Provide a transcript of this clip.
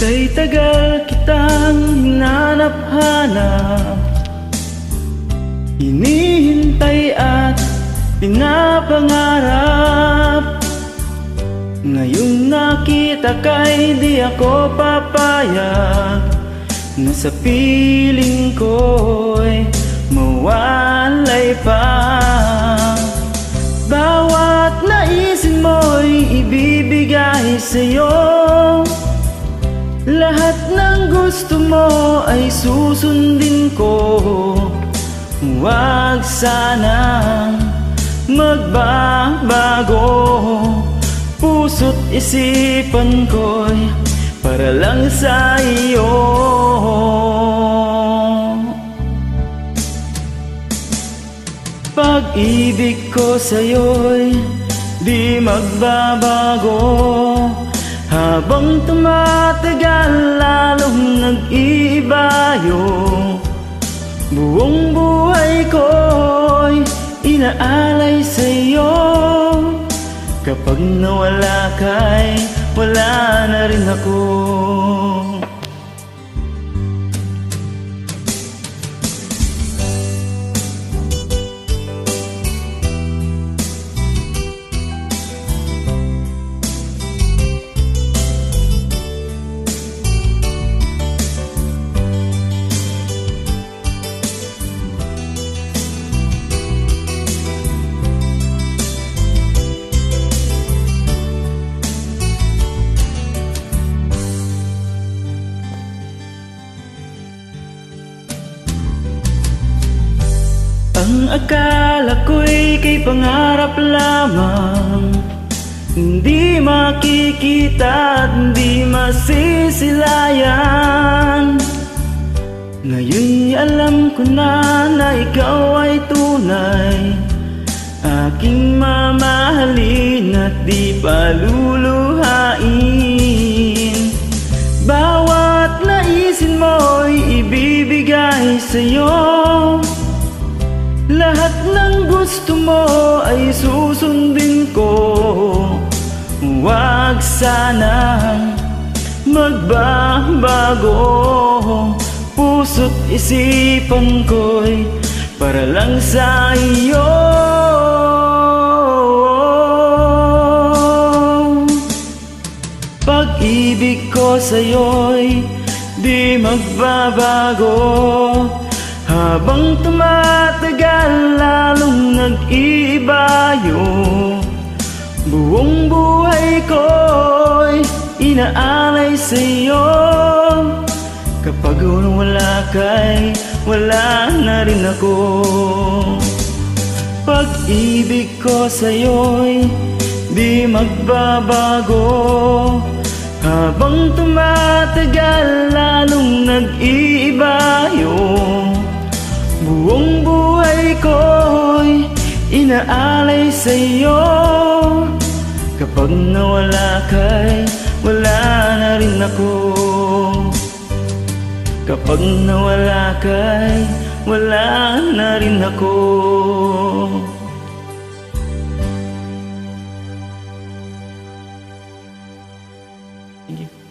Kay tagal kitang hinanap-hanap, hinihintay at pinapangarap. Ngayong nakita ka'y di ako papayag na sa piling ko'y mawalay pa. Bawat naisin mo'y ibibigay sa'yo, lahat ng gusto mo ay susundin ko. Huwag sanang magbabago, puso't isipan ko'y para lang sa iyo. Pag-ibig ko sa'yo'y di magbabago, habang tumatagal lalong nag-iibayo. Buong buhay ko'y inaalay sa'yo, kapag nawala ka'y wala na rin ako. Ang akala ko'y kay pangarap lamang, hindi makikita at hindi masisilayan. Ngayon'y alam ko na ikaw ay tunay, aking mamahalin at di paluluhain. Bawat naisin mo'y ibibigay sa'yo, lahat ng gusto mo ay susundin ko. Huwag sanang magbabago, puso't isipan ko'y para lang sa iyo. Pag-ibig ko sa'yo'y di magbabago, habang tumatagal lalong nag-iibayo. Buong buhay ko'y inaalay sa'yo, kapag wala ka'y wala na rin ako. Pag-ibig ko sa'yo'y di magbabago, habang tumatagal lalong nag-iibayo. Buong buhay ko'y inaalay sa'yo, kapag nawala ka'y wala na rin ako. Kapag nawala ka'y wala na rin ako. Thank you.